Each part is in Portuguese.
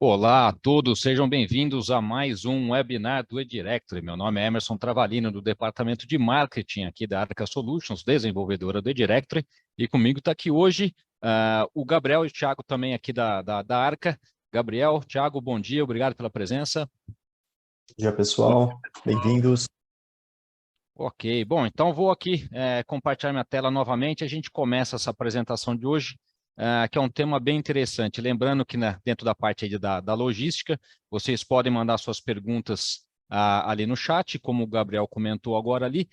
Olá a todos, sejam bem-vindos a mais um webinar do eDirectory. Meu nome é Emerson Travalino, do Departamento de Marketing aqui da Arca Solutions, desenvolvedora do eDirectory, e comigo está aqui hoje o Gabriel e o Thiago também aqui da Arca. Gabriel, Thiago, bom dia, obrigado pela presença. Bom dia, pessoal. Bem-vindos. Ok, bom, então vou aqui compartilhar minha tela novamente. A gente começa essa apresentação de hoje, que é um tema bem interessante. Lembrando que dentro da parte aí da logística, vocês podem mandar suas perguntas ali no chat, como o Gabriel comentou agora ali.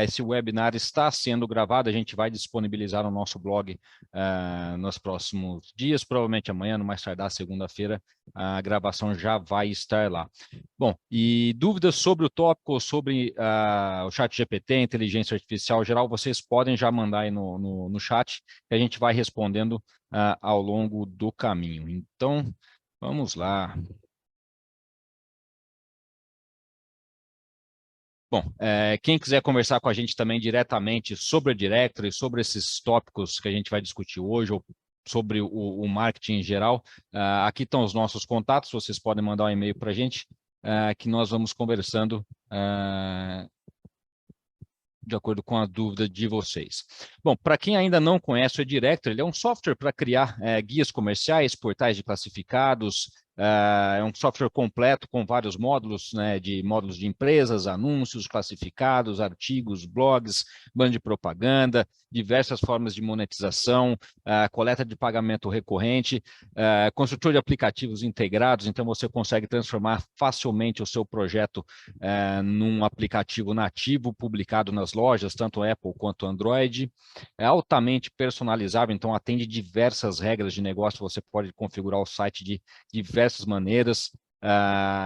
Esse webinar está sendo gravado, a gente vai disponibilizar no nosso blog nos próximos dias, provavelmente amanhã, no mais tardar, segunda-feira, a gravação já vai estar lá. Bom, e dúvidas sobre o tópico, ou sobre o chat GPT, inteligência artificial geral, vocês podem já mandar aí no chat, que a gente vai respondendo ao longo do caminho. Então, vamos lá. Bom, quem quiser conversar com a gente também diretamente sobre a Directory, sobre esses tópicos que a gente vai discutir hoje, ou sobre o marketing em geral, aqui estão os nossos contatos, vocês podem mandar um e-mail para a gente, que nós vamos conversando de acordo com a dúvida de vocês. Bom, para quem ainda não conhece o eDirectory, ele é um software para criar guias comerciais, portais de classificados, é um software completo com vários módulos, né, de módulos de empresas, anúncios, classificados, artigos, blogs, banda de propaganda, diversas formas de monetização, coleta de pagamento recorrente, construtor de aplicativos integrados, então você consegue transformar facilmente o seu projeto num aplicativo nativo publicado nas lojas, tanto Apple quanto Android. É altamente personalizável, então atende diversas regras de negócio, você pode configurar o site de diversas maneiras.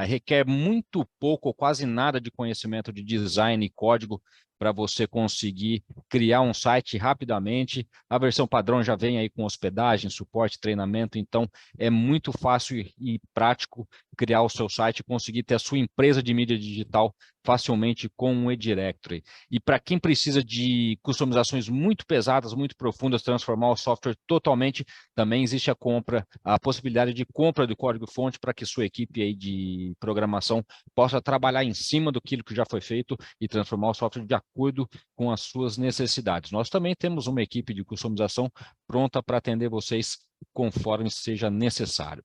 Requer muito pouco ou quase nada de conhecimento de design e código para você conseguir criar um site rapidamente. A versão padrão já vem aí com hospedagem, suporte, treinamento, então é muito fácil e prático criar o seu site e conseguir ter a sua empresa de mídia digital facilmente com o eDirectory. E para quem precisa de customizações muito pesadas, muito profundas, transformar o software totalmente, também existe a possibilidade de compra do código-fonte para que sua equipe aí de programação possa trabalhar em cima do que já foi feito e transformar o software de acordo com as suas necessidades. Nós também temos uma equipe de customização pronta para atender vocês conforme seja necessário.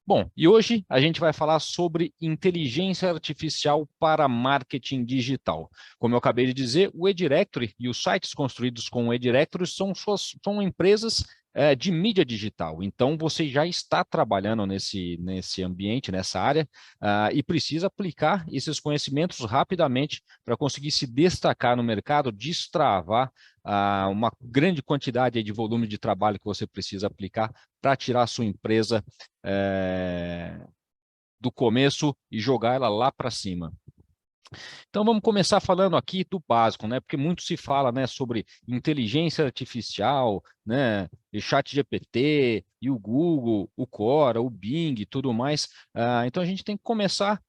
Bom, e hoje a gente vai falar sobre inteligência artificial para marketing digital. Como eu acabei de dizer, o eDirectory e os sites construídos com o eDirectory são empresas de mídia digital. Então, você já está trabalhando nesse ambiente, nessa área, e precisa aplicar esses conhecimentos rapidamente para conseguir se destacar no mercado, destravar uma grande quantidade de volume de trabalho que você precisa aplicar para tirar a sua empresa do começo e jogar ela lá para cima. Então vamos começar falando aqui do básico, né? Porque muito se fala, né, sobre inteligência artificial, né, e chat GPT, e o Google, o Quora, o Bing e tudo mais. Então a gente tem que começar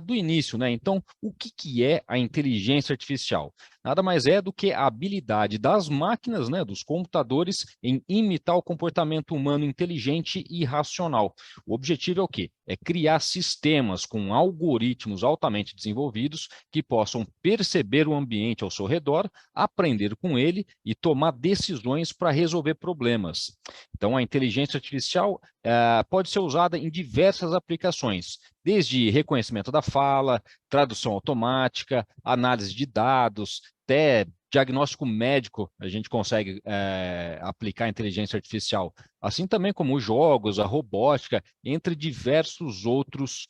do início, né? Então, o que é a inteligência artificial? Nada mais é do que a habilidade das máquinas, né, dos computadores, em imitar o comportamento humano inteligente e racional. O objetivo é o quê? É criar sistemas com algoritmos altamente desenvolvidos que possam perceber o ambiente ao seu redor, aprender com ele e tomar decisões para resolver problemas. Então, a inteligência artificial pode ser usada em diversas aplicações, desde reconhecimento da fala, tradução automática, análise de dados, até diagnóstico médico, a gente consegue aplicar inteligência artificial, assim também como os jogos, a robótica, entre diversos outros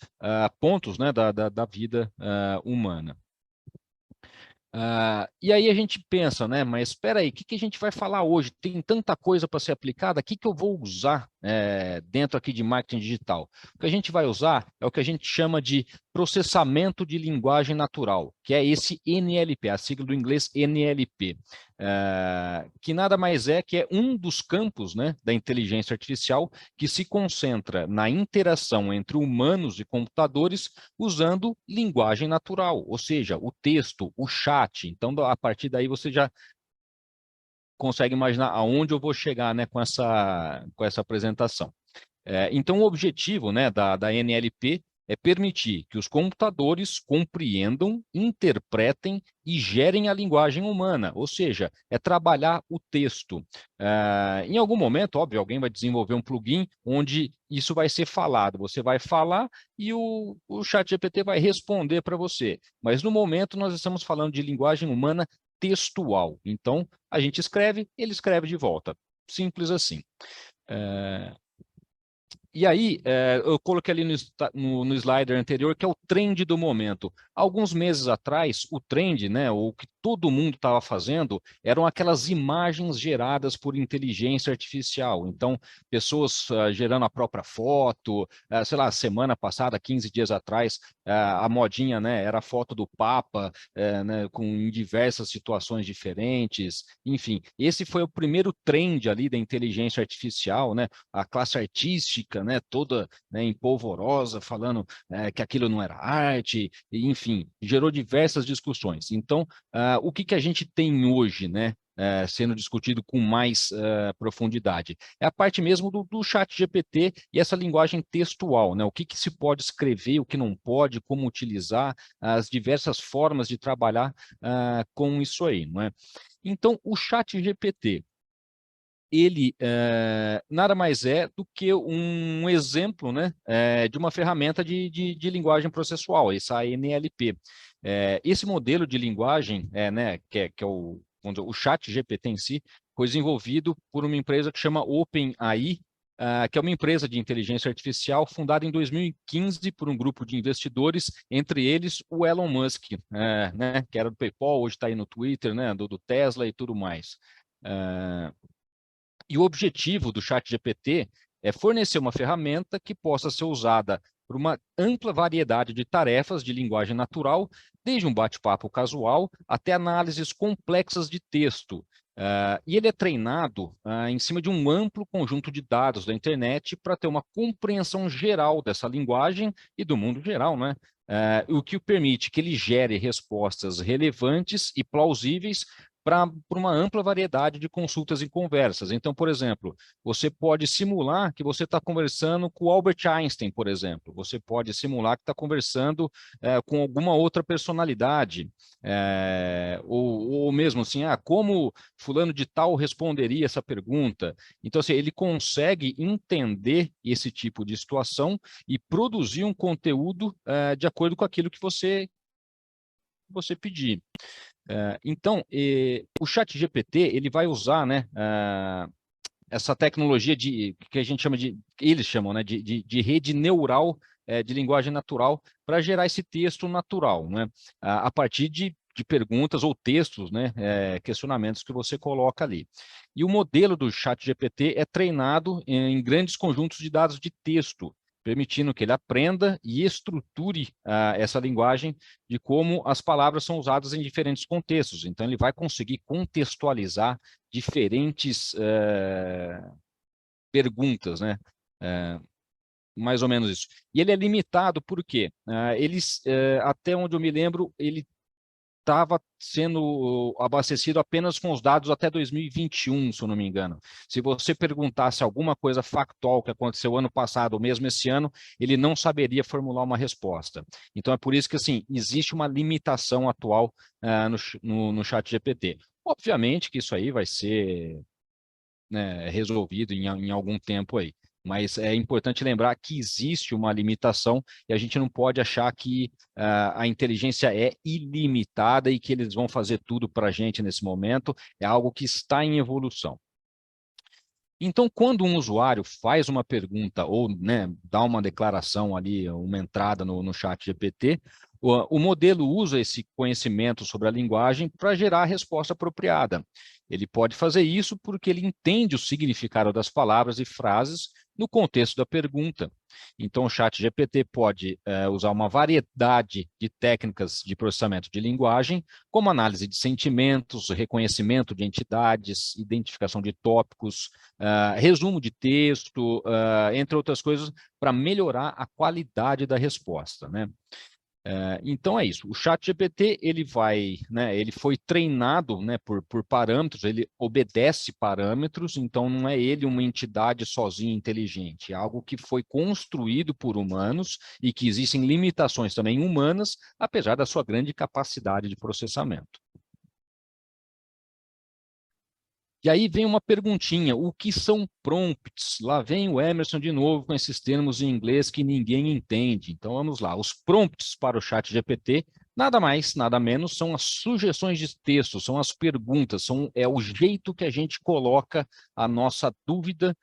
pontos, né, da vida humana. E aí a gente pensa, né? Mas espera aí, o que a gente vai falar hoje? Tem tanta coisa para ser aplicada, o que eu vou usar dentro aqui de marketing digital? O que a gente vai usar é o que a gente chama de processamento de linguagem natural, que é esse NLP, a sigla do inglês NLP, que nada mais é que é um dos campos, né, da inteligência artificial que se concentra na interação entre humanos e computadores usando linguagem natural, ou seja, o texto, o chat. Então, a partir daí você já consegue imaginar aonde eu vou chegar, né, com essa apresentação. Então, o objetivo, né, da NLP é permitir que os computadores compreendam, interpretem e gerem a linguagem humana, ou seja, é trabalhar o texto. Em algum momento, óbvio, alguém vai desenvolver um plugin onde isso vai ser falado. Você vai falar e o ChatGPT vai responder para você. Mas no momento nós estamos falando de linguagem humana textual. Então, a gente escreve, ele escreve de volta. Simples assim. E aí, eu coloquei ali no slider anterior, que é o trend do momento. Alguns meses atrás, o trend, né, o que todo mundo estava fazendo, eram aquelas imagens geradas por inteligência artificial. Então, pessoas gerando a própria foto, sei lá, semana passada, 15 dias atrás, a modinha, né, era a foto do Papa, né, em diversas situações diferentes. Enfim, esse foi o primeiro trend ali da inteligência artificial, né, a classe artística, né, toda, né, empolvorosa, falando que aquilo não era arte, e, enfim, gerou diversas discussões. Então, o que a gente tem hoje, né, sendo discutido com mais profundidade? É a parte mesmo do chat GPT e essa linguagem textual, né? O que se pode escrever, o que não pode, como utilizar, as diversas formas de trabalhar com isso aí, não é? Então, o chat GPT, ele nada mais é do que um exemplo, né, de uma ferramenta de linguagem processual, essa NLP. Esse modelo de linguagem, né, que é o chat GPT em si, foi desenvolvido por uma empresa que chama OpenAI, que é uma empresa de inteligência artificial fundada em 2015 por um grupo de investidores, entre eles o Elon Musk, né, que era do PayPal, hoje está aí no Twitter, né, do Tesla e tudo mais. E o objetivo do ChatGPT é fornecer uma ferramenta que possa ser usada por uma ampla variedade de tarefas de linguagem natural, desde um bate-papo casual até análises complexas de texto. E ele é treinado em cima de um amplo conjunto de dados da internet para ter uma compreensão geral dessa linguagem e do mundo geral, né? O que permite que ele gere respostas relevantes e plausíveis para uma ampla variedade de consultas e conversas. Então, por exemplo, você pode simular que você está conversando com o Albert Einstein, por exemplo. Você pode simular que está conversando com alguma outra personalidade. Ou mesmo assim, como fulano de tal responderia essa pergunta? Então, assim, ele consegue entender esse tipo de situação e produzir um conteúdo de acordo com aquilo que você pedir. Então, o ChatGPT ele vai usar, né, essa tecnologia que a gente chama eles chamam, né, de rede neural de linguagem natural para gerar esse texto natural, né, a partir de perguntas ou textos, né, questionamentos que você coloca ali. E o modelo do ChatGPT é treinado em grandes conjuntos de dados de texto, permitindo que ele aprenda e estruture essa linguagem de como as palavras são usadas em diferentes contextos. Então, ele vai conseguir contextualizar diferentes perguntas, né? Mais ou menos isso. E ele é limitado por quê? Até onde eu me lembro, ele estava sendo abastecido apenas com os dados até 2021, se eu não me engano. Se você perguntasse alguma coisa factual que aconteceu ano passado ou mesmo esse ano, ele não saberia formular uma resposta. Então é por isso que assim existe uma limitação atual no ChatGPT. Obviamente que isso aí vai ser, né, resolvido em algum tempo aí. Mas é importante lembrar que existe uma limitação e a gente não pode achar que a inteligência é ilimitada e que eles vão fazer tudo para a gente nesse momento. É algo que está em evolução. Então, quando um usuário faz uma pergunta ou, né, dá uma declaração ali, uma entrada no chat GPT, o modelo usa esse conhecimento sobre a linguagem para gerar a resposta apropriada. Ele pode fazer isso porque ele entende o significado das palavras e frases no contexto da pergunta. Então, o chat GPT pode usar uma variedade de técnicas de processamento de linguagem, como análise de sentimentos, reconhecimento de entidades, identificação de tópicos, resumo de texto, entre outras coisas, para melhorar a qualidade da resposta, né? Então é isso, o ChatGPT ele foi treinado, né, por parâmetros, ele obedece parâmetros, então não é ele uma entidade sozinha inteligente, é algo que foi construído por humanos e que existem limitações também humanas, apesar da sua grande capacidade de processamento. E aí vem uma perguntinha, o que são prompts? Lá vem o Emerson de novo com esses termos em inglês que ninguém entende. Então vamos lá, os prompts para o ChatGPT, nada mais, nada menos, são as sugestões de texto, são as perguntas, é o jeito que a gente coloca a nossa dúvida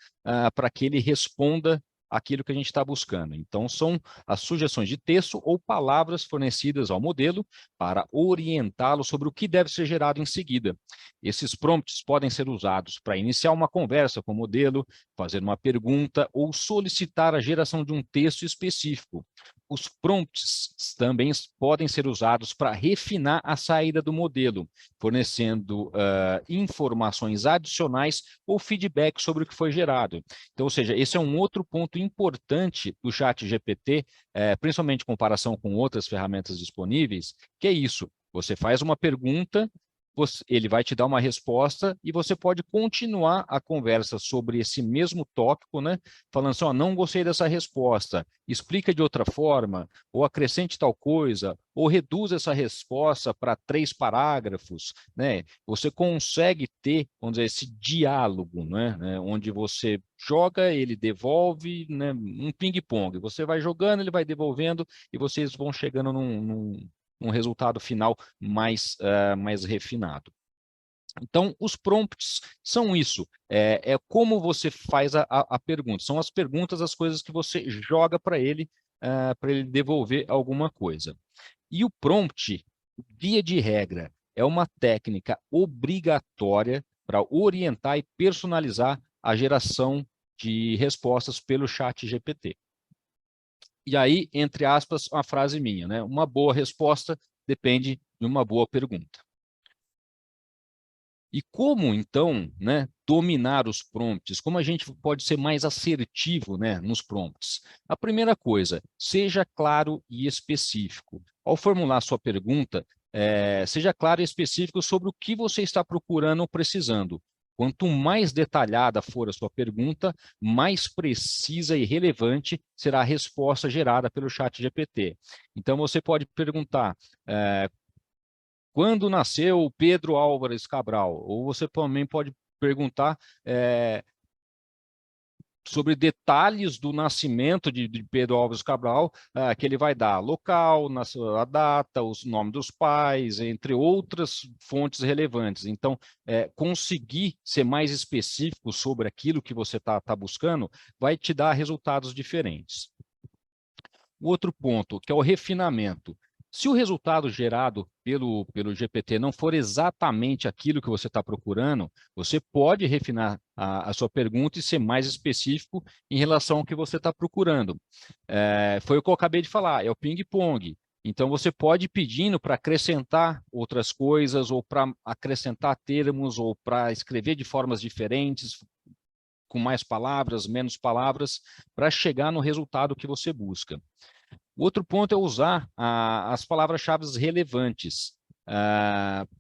para que ele responda aquilo que a gente está buscando. Então são as sugestões de texto ou palavras fornecidas ao modelo para orientá-lo sobre o que deve ser gerado em seguida. Esses prompts podem ser usados para iniciar uma conversa com o modelo, fazer uma pergunta ou solicitar a geração de um texto específico. Os prompts também podem ser usados para refinar a saída do modelo, fornecendo informações adicionais ou feedback sobre o que foi gerado. Então, ou seja, esse é um outro ponto importante do ChatGPT, principalmente em comparação com outras ferramentas disponíveis, que é isso. Você faz uma pergunta, ele vai te dar uma resposta e você pode continuar a conversa sobre esse mesmo tópico, né? Falando assim, ó, não gostei dessa resposta, explica de outra forma, ou acrescente tal coisa, ou reduz essa resposta para 3 parágrafos, né? Você consegue ter, vamos dizer, esse diálogo, né? Onde você joga, ele devolve, né? Um ping-pong. Você vai jogando, ele vai devolvendo e vocês vão chegando um resultado final mais refinado. Então, os prompts são isso, é como você faz a pergunta, são as perguntas, as coisas que você joga para ele devolver alguma coisa. E o prompt, via de regra, é uma técnica obrigatória para orientar e personalizar a geração de respostas pelo ChatGPT. E aí, entre aspas, uma frase minha, né? Uma boa resposta depende de uma boa pergunta. E como, então, né, dominar os prompts? Como a gente pode ser mais assertivo, né, nos prompts? A primeira coisa, seja claro e específico. Ao formular sua pergunta, seja claro e específico sobre o que você está procurando ou precisando. Quanto mais detalhada for a sua pergunta, mais precisa e relevante será a resposta gerada pelo ChatGPT. Então, você pode perguntar, quando nasceu Pedro Álvares Cabral? Ou você também pode perguntar sobre detalhes do nascimento de Pedro Álvares Cabral, que ele vai dar local, a data, os nomes dos pais, entre outras fontes relevantes. Então, conseguir ser mais específico sobre aquilo que você está buscando vai te dar resultados diferentes. O outro ponto, que é o refinamento. Se o resultado gerado pelo GPT não for exatamente aquilo que você está procurando, você pode refinar a sua pergunta e ser mais específico em relação ao que você está procurando. Foi o que eu acabei de falar, é o ping-pong. Então, você pode ir pedindo para acrescentar outras coisas, ou para acrescentar termos, ou para escrever de formas diferentes, com mais palavras, menos palavras, para chegar no resultado que você busca. O outro ponto é usar as palavras-chave relevantes,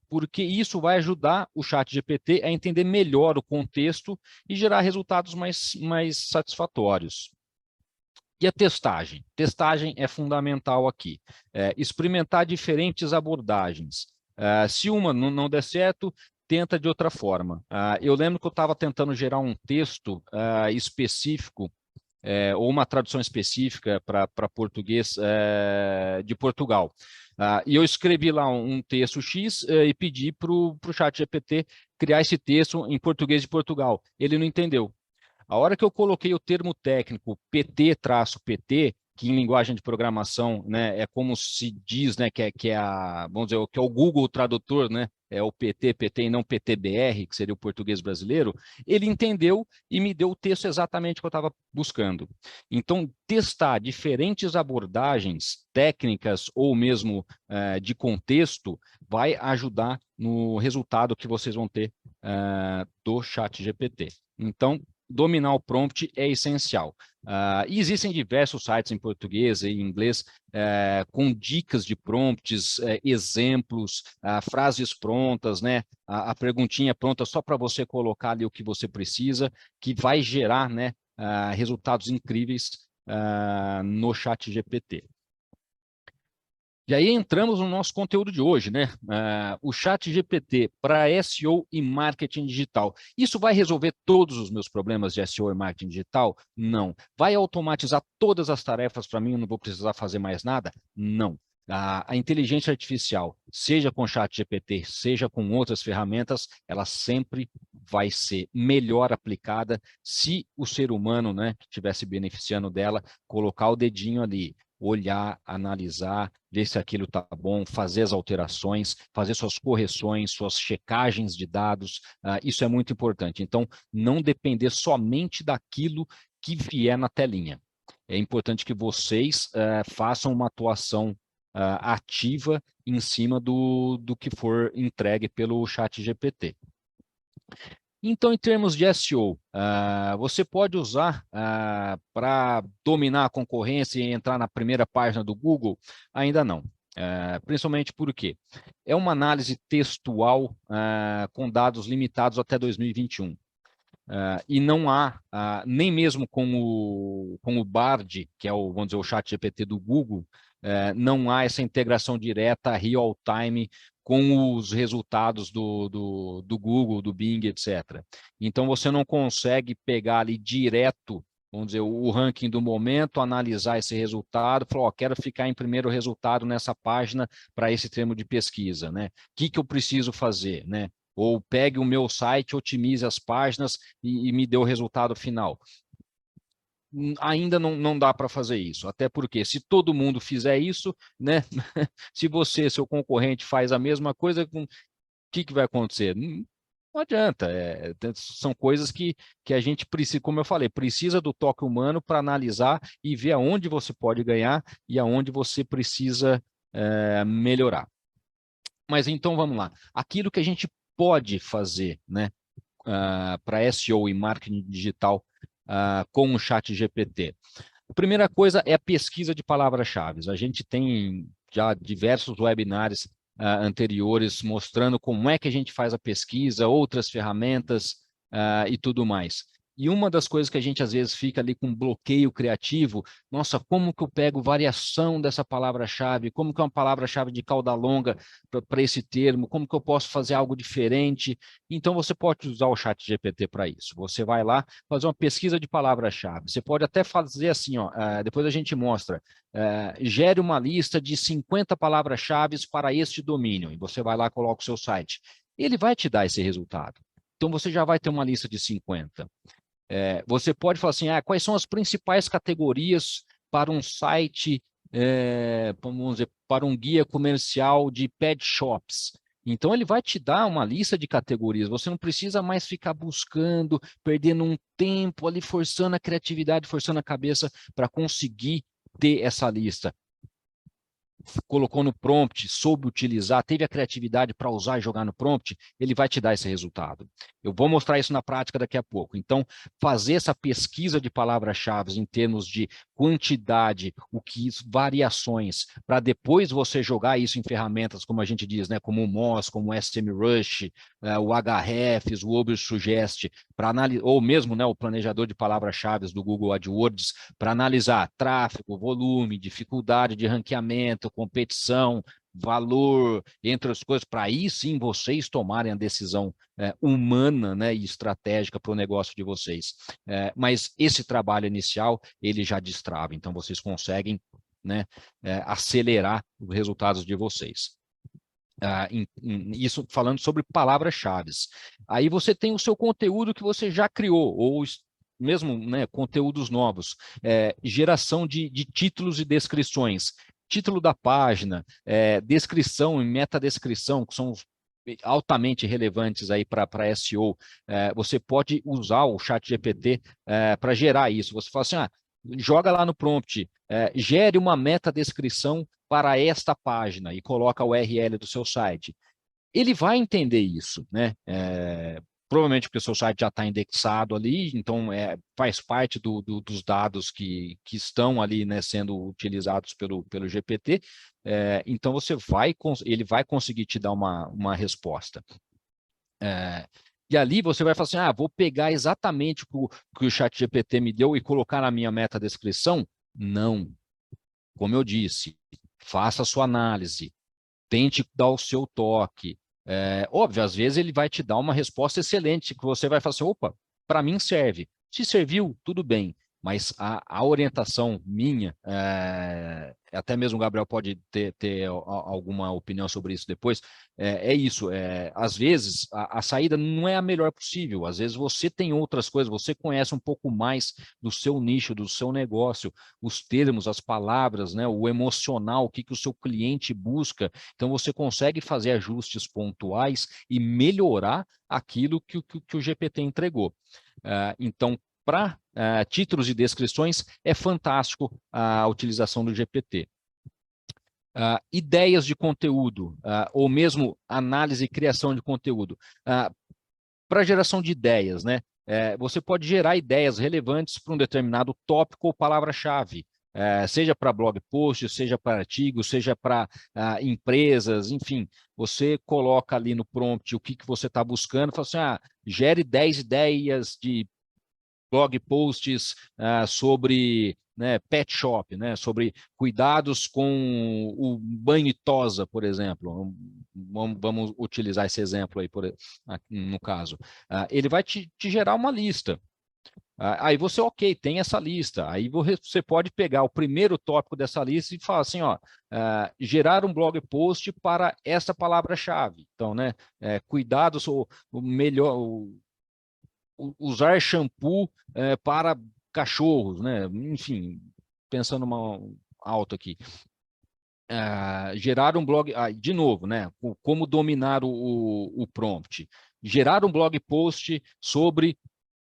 porque isso vai ajudar o ChatGPT a entender melhor o contexto e gerar resultados mais satisfatórios. E a testagem? Testagem é fundamental aqui. Experimentar diferentes abordagens. Se uma não der certo, tenta de outra forma. Eu lembro que eu estava tentando gerar um texto específico, ou uma tradução específica para português de Portugal. E eu escrevi lá um texto X e pedi para o ChatGPT criar esse texto em português de Portugal. Ele não entendeu. A hora que eu coloquei o termo técnico PT-PT, que em linguagem de programação, né, é como se diz, né, vamos dizer, que é o Google Tradutor, né, é o PT e não PTBR, que seria o português brasileiro, ele entendeu e me deu o texto exatamente que eu estava buscando. Então, testar diferentes abordagens técnicas ou mesmo de contexto vai ajudar no resultado que vocês vão ter do ChatGPT. Então, dominar o prompt é essencial. E existem diversos sites em português e em inglês com dicas de prompts, exemplos, frases prontas, né? A perguntinha pronta só para você colocar ali o que você precisa, que vai gerar, né, resultados incríveis no ChatGPT. E aí entramos no nosso conteúdo de hoje, né? O ChatGPT para SEO e marketing digital. Isso vai resolver todos os meus problemas de SEO e marketing digital? Não. Vai automatizar todas as tarefas para mim, eu não vou precisar fazer mais nada? Não. A inteligência artificial, seja com ChatGPT, seja com outras ferramentas, ela sempre vai ser melhor aplicada se o ser humano, né, que estiver se beneficiando dela, colocar o dedinho ali, olhar, analisar, ver se aquilo está bom, fazer as alterações, fazer suas correções, suas checagens de dados, isso é muito importante. Então, não depender somente daquilo que vier na telinha. É importante que vocês façam uma atuação ativa em cima do que for entregue pelo ChatGPT. Então, em termos de SEO, você pode usar para dominar a concorrência e entrar na primeira página do Google? Ainda não. Principalmente porque é uma análise textual com dados limitados até 2021. E não há, nem mesmo com o Bard, que é o, vamos dizer, o ChatGPT do Google, não há essa integração direta, real-time, com os resultados do Google, do Bing, etc. Então, você não consegue pegar ali direto, vamos dizer, o ranking do momento, analisar esse resultado, falar, ó, quero ficar em primeiro resultado nessa página para esse termo de pesquisa, né? O que eu preciso fazer, né? Ou pegue o meu site, otimize as páginas e me dê o resultado final. Ainda não dá para fazer isso, até porque se todo mundo fizer isso, né? Se você, seu concorrente, faz a mesma coisa, o que vai acontecer? Não adianta, são coisas que a gente precisa, como eu falei, precisa do toque humano para analisar e ver aonde você pode ganhar e aonde você precisa melhorar. Mas então vamos lá, aquilo que a gente pode fazer, né, para SEO e marketing digital com o ChatGPT. A primeira coisa é a pesquisa de palavras-chave. A gente tem já diversos webinars anteriores mostrando como é que a gente faz a pesquisa, outras ferramentas e tudo mais. E uma das coisas que a gente às vezes fica ali com bloqueio criativo, nossa, como que eu pego variação dessa palavra-chave? Como que é uma palavra-chave de cauda longa para esse termo? Como que eu posso fazer algo diferente? Então você pode usar o ChatGPT para isso. Você vai lá fazer uma pesquisa de palavra-chave. Você pode até fazer assim, ó, depois a gente mostra, gere uma lista de 50 palavras-chave para este domínio, e você vai lá e coloca o seu site. Ele vai te dar esse resultado. Então você já vai ter uma lista de 50. Você pode falar assim, quais são as principais categorias para um site, vamos dizer, para um guia comercial de pet shops. Então, ele vai te dar uma lista de categorias. Você não precisa mais ficar buscando, perdendo um tempo ali, forçando a criatividade, forçando a cabeça para conseguir ter essa lista. Colocou no prompt, soube utilizar, teve a criatividade para usar e jogar no prompt, ele vai te dar esse resultado. Eu vou mostrar isso na prática daqui a pouco. Então, fazer essa pesquisa de palavras-chave em termos de quantidade, variações, para depois você jogar isso em ferramentas, como a gente diz, né, como o Moz, como o SEMrush, o Ahrefs, o Ubersuggest, ou mesmo, né, o planejador de palavras-chave do Google AdWords, para analisar tráfego, volume, dificuldade de ranqueamento, competição, valor, entre as coisas, para aí sim vocês tomarem a decisão humana, né, e estratégica para o negócio de vocês. Mas esse trabalho inicial, ele já destrava, então vocês conseguem, né, acelerar os resultados de vocês. Isso falando sobre palavras-chave. Aí você tem o seu conteúdo que você já criou, ou mesmo, né, conteúdos novos, geração de títulos e descrições, título da página, descrição e metadescrição, que são altamente relevantes aí para SEO. Você pode usar o ChatGPT para gerar isso. Você fala assim, joga lá no prompt, gere uma metadescrição para esta página e coloca a URL do seu site. Ele vai entender isso, né? provavelmente porque o seu site já está indexado ali, então faz parte dos dados que estão ali, né, sendo utilizados pelo GPT, então ele vai conseguir te dar uma resposta. E ali você vai falar assim, vou pegar exatamente o que o ChatGPT me deu e colocar na minha meta-descrição? Não. Como eu disse, faça a sua análise, tente dar o seu toque. Óbvio, às vezes ele vai te dar uma resposta excelente, que você vai falar assim, opa, para mim serve. Se serviu, tudo bem. Mas a orientação minha, até mesmo o Gabriel pode ter alguma opinião sobre isso depois, isso. Às vezes, a saída não é a melhor possível. Às vezes você tem outras coisas, você conhece um pouco mais do seu nicho, do seu negócio, os termos, as palavras, né, o emocional, o que o seu cliente busca. Então, você consegue fazer ajustes pontuais e melhorar aquilo que o GPT entregou. Então, para títulos e descrições, é fantástico a utilização do GPT. Ideias de conteúdo, ou mesmo análise e criação de conteúdo. Para geração de ideias, né? Você pode gerar ideias relevantes para um determinado tópico ou palavra-chave, seja para blog post, seja para artigos, seja para empresas, enfim. Você coloca ali no prompt o que você está buscando, fala assim, gere 10 ideias de blog posts sobre, né, pet shop, né, sobre cuidados com o banho e tosa, por exemplo. Vamos utilizar esse exemplo aí, no caso. Ele vai te gerar uma lista. Aí você, ok, tem essa lista. Aí você pode pegar o primeiro tópico dessa lista e falar assim, gerar um blog post para essa palavra-chave. Então, né, cuidados, o melhor... usar shampoo para cachorros, né? Enfim, pensando alto aqui. Gerar um blog, de novo, né? Como dominar o prompt. Gerar um blog post sobre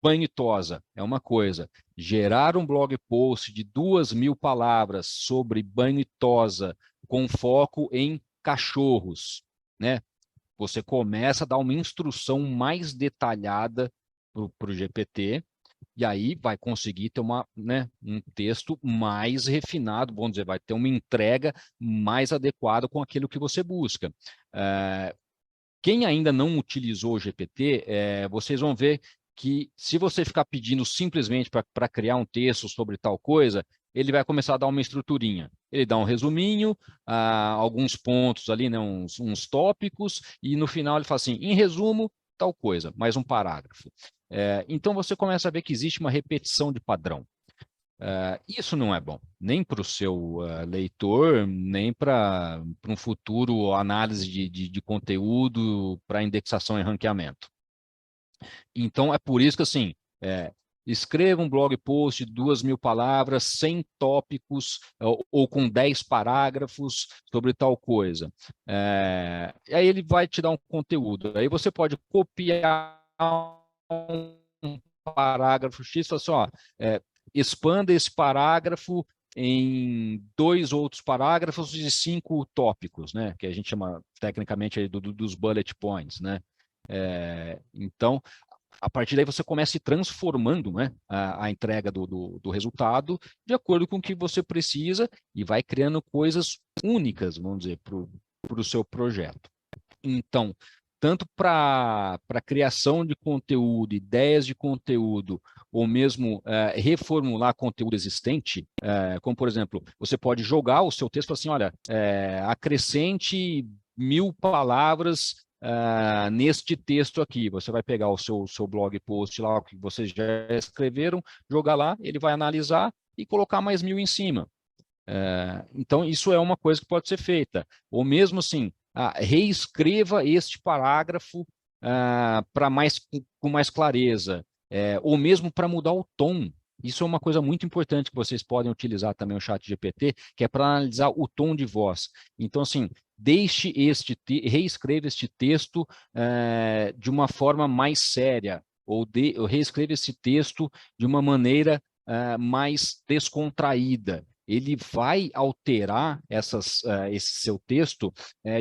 banho e tosa é uma coisa. Gerar um blog post de 2.000 palavras sobre banho e tosa com foco em cachorros, né? Você começa a dar uma instrução mais detalhada para o GPT, e aí vai conseguir ter um texto mais refinado, vamos dizer, vai ter uma entrega mais adequada com aquilo que você busca. Quem ainda não utilizou o GPT, vocês vão ver que se você ficar pedindo simplesmente para criar um texto sobre tal coisa, ele vai começar a dar uma estruturinha. Ele dá um resuminho, alguns pontos ali, né, uns tópicos, e no final ele fala assim, em resumo, tal coisa, mais um parágrafo. Então você começa a ver que existe uma repetição de padrão. Isso não é bom, nem para o seu leitor, nem para um futuro análise de conteúdo para indexação e ranqueamento. Então, é por isso que, assim, escreva um blog post de 2.000 palavras, 100 tópicos, ou com 10 parágrafos sobre tal coisa. E aí ele vai te dar um conteúdo. Aí você pode copiar um parágrafo X e falar assim, expanda esse parágrafo em 2 outros parágrafos de 5 tópicos, né? Que a gente chama tecnicamente aí dos bullet points, né? Então, a partir daí você começa a ir transformando, né, a entrega do resultado de acordo com o que você precisa e vai criando coisas únicas, vamos dizer, para o seu projeto. Então, tanto para criação de conteúdo, ideias de conteúdo, ou mesmo reformular conteúdo existente, como, por exemplo, você pode jogar o seu texto e falar assim, olha, acrescente 1.000 palavras neste texto aqui. Você vai pegar o seu blog post lá, que vocês já escreveram, jogar lá, ele vai analisar e colocar mais 1.000 em cima. Então, isso é uma coisa que pode ser feita. Ou mesmo assim, reescreva este parágrafo com mais clareza, ou mesmo para mudar o tom. Isso é uma coisa muito importante que vocês podem utilizar também o ChatGPT, que é para analisar o tom de voz. Então, assim, reescreva este texto de uma forma mais séria, ou reescreva esse texto de uma maneira mais descontraída. ele vai alterar esse seu texto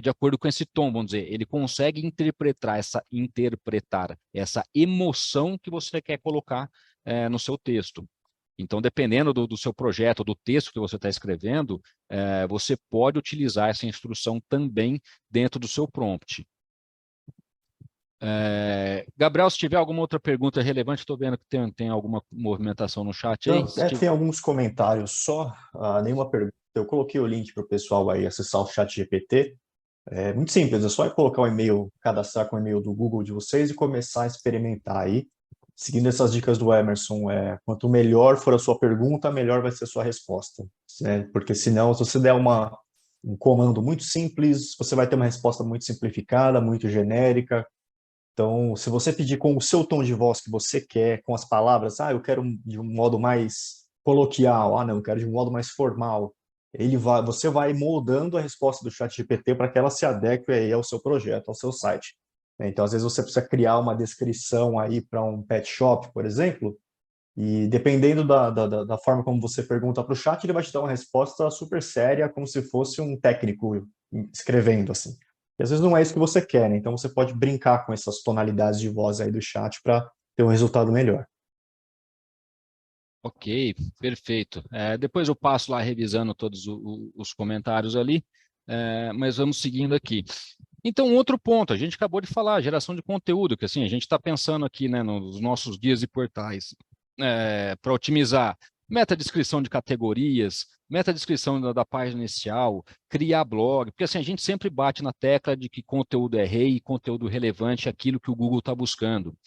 de acordo com esse tom, vamos dizer. Ele consegue interpretar essa emoção que você quer colocar no seu texto. Então, dependendo do seu projeto, do texto que você está escrevendo, você pode utilizar essa instrução também dentro do seu prompt. Gabriel, se tiver alguma outra pergunta relevante, estou vendo que tem alguma movimentação no chat aí. Não, tem alguns comentários só, nenhuma pergunta. Eu coloquei o link para o pessoal aí acessar o chat GPT. É muito simples, é só colocar o e-mail, cadastrar com o e-mail do Google de vocês e começar a experimentar aí. Seguindo essas dicas do Emerson, quanto melhor for a sua pergunta, melhor vai ser a sua resposta. Porque senão, se você der um comando muito simples, você vai ter uma resposta muito simplificada, muito genérica. Então, se você pedir com o seu tom de voz que você quer, com as palavras, eu quero de um modo mais coloquial, não, eu quero de um modo mais formal, você vai moldando a resposta do ChatGPT para que ela se adeque aí ao seu projeto, ao seu site. Então, às vezes você precisa criar uma descrição aí para um pet shop, por exemplo, e dependendo da forma como você pergunta para o chat, ele vai te dar uma resposta super séria, como se fosse um técnico escrevendo, assim. E às vezes não é isso que você quer, né? Então você pode brincar com essas tonalidades de voz aí do chat para ter um resultado melhor. Ok, perfeito. Depois eu passo lá revisando todos os comentários ali, mas vamos seguindo aqui. Então, outro ponto, a gente acabou de falar, geração de conteúdo, que assim, a gente está pensando aqui, né, nos nossos guias e portais, para otimizar metadescrição de categorias, metadescrição da página inicial, criar blog, porque assim, a gente sempre bate na tecla de que conteúdo é rei, conteúdo relevante é aquilo que o Google está buscando.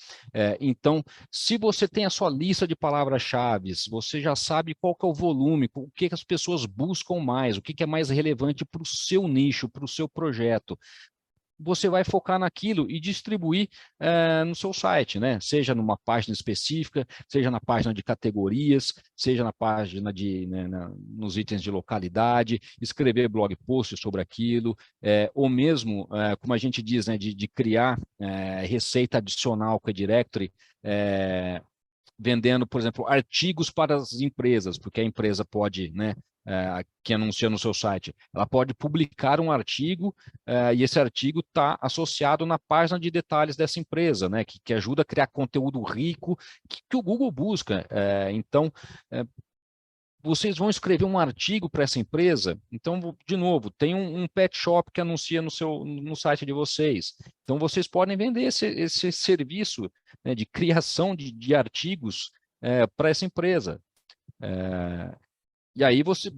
Então, se você tem a sua lista de palavras-chave, você já sabe qual que é o volume, o que as pessoas buscam mais, o que é mais relevante para o seu nicho, para o seu projeto, você vai focar naquilo e distribuir no seu site, né? Seja numa página específica, seja na página de categorias, seja na página nos itens de localidade, escrever blog posts sobre aquilo, ou mesmo, como a gente diz, né, de criar receita adicional com a Directory, vendendo, por exemplo, artigos para as empresas, porque a empresa pode, né, que anuncia no seu site, ela pode publicar um artigo e esse artigo está associado na página de detalhes dessa empresa, né, que ajuda a criar conteúdo rico que o Google busca. Então, vocês vão escrever um artigo para essa empresa, então, de novo, tem um pet shop que anuncia no site de vocês. Então, vocês podem vender esse serviço, né, de criação de artigos para essa empresa. E aí você,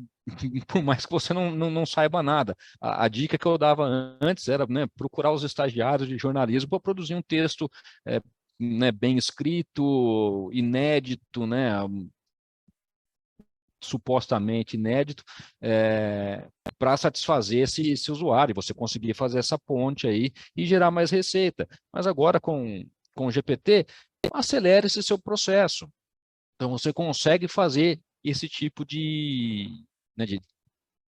por mais que você não saiba nada, a dica que eu dava antes era, né, procurar os estagiários de jornalismo para produzir um texto né, bem escrito, inédito, né, supostamente inédito, para satisfazer esse usuário, você conseguir fazer essa ponte aí e gerar mais receita. Mas agora com o GPT, acelere esse seu processo. Então você consegue fazer esse tipo né, de